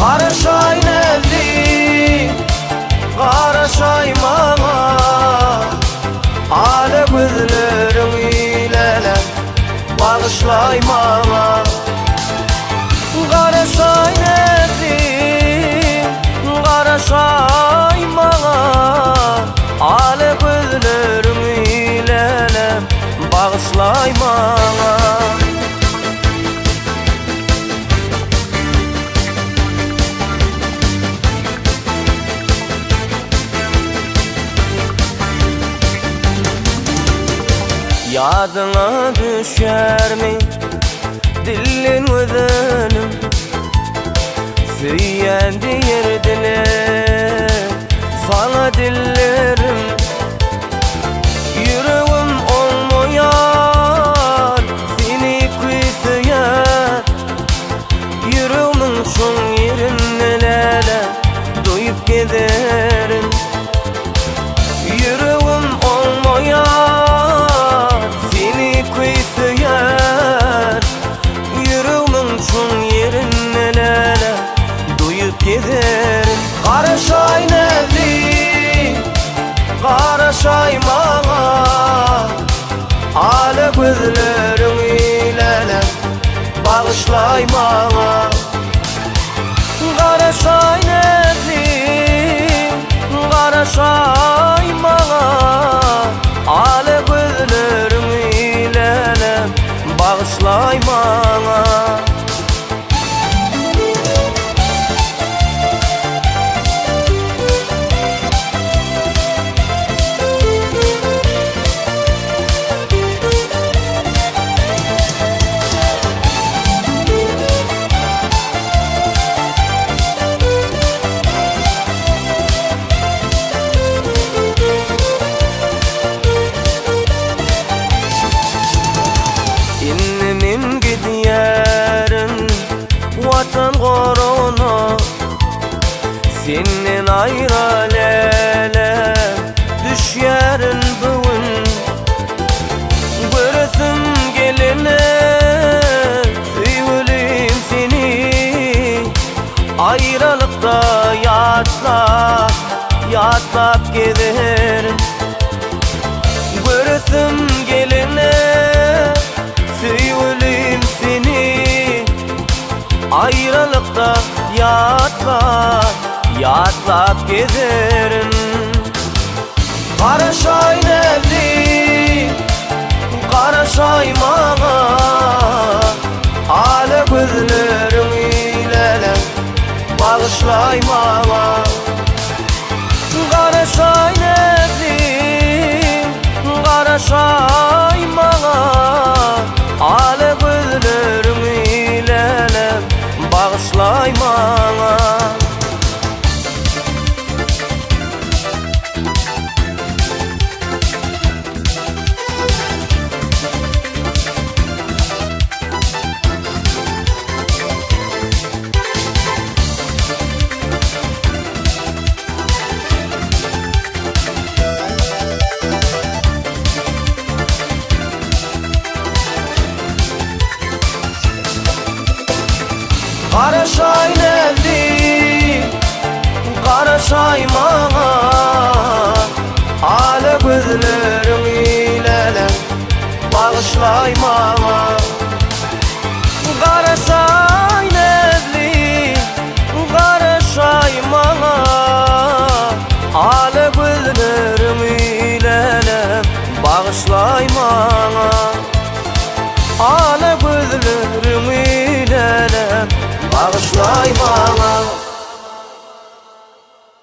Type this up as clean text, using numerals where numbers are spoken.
Qaraşay näzli, qaraşay maňa, ala gözleriň ile bagışlay maňa. Qaraşay näzli, qaraşay maňa, ala gözleriň ile bagışlay maňa. Yadyna düşermi dillin özünüm, süýýändi ýerdine sana dillerim. Yüreğim olmayan seni küýsüýär, yüreğimin şoň ýerinde doýup giderim. Yüreğim olmayan seni küýsüýär, yüreğimin şoň ýerinde doýup giderim. Qaraşay näzli, qaraşay maňa, ala gözleriň ile bagışlay maňa. Qaraşay näzli, qaraşay maňa, ala gözleriň ile bagışlay maňa. Innim gidýärim watan gorona, senden aýralele düşýärin bugün. Göresim gelene süýülim seni, aýralykda ýatlap giderim. Göresim gelene süýülim seni, aýralykda ýatlap giderim. Qaraşay näzli, qaraşay maňa, ala gözleriň ile bagışlay maňa. Qaraşay näzli, qaraşay maňa, ala gözleriň ile bagışlay maňa. Qaraşay näzli, qaraşay maňa, ala gözleriň ile bagışlay maňa. Qaraşay näzli, qaraşay maňa, ala gözleriň ile bagışlay maňa. Ala gözleriň ile bagışlay maňa.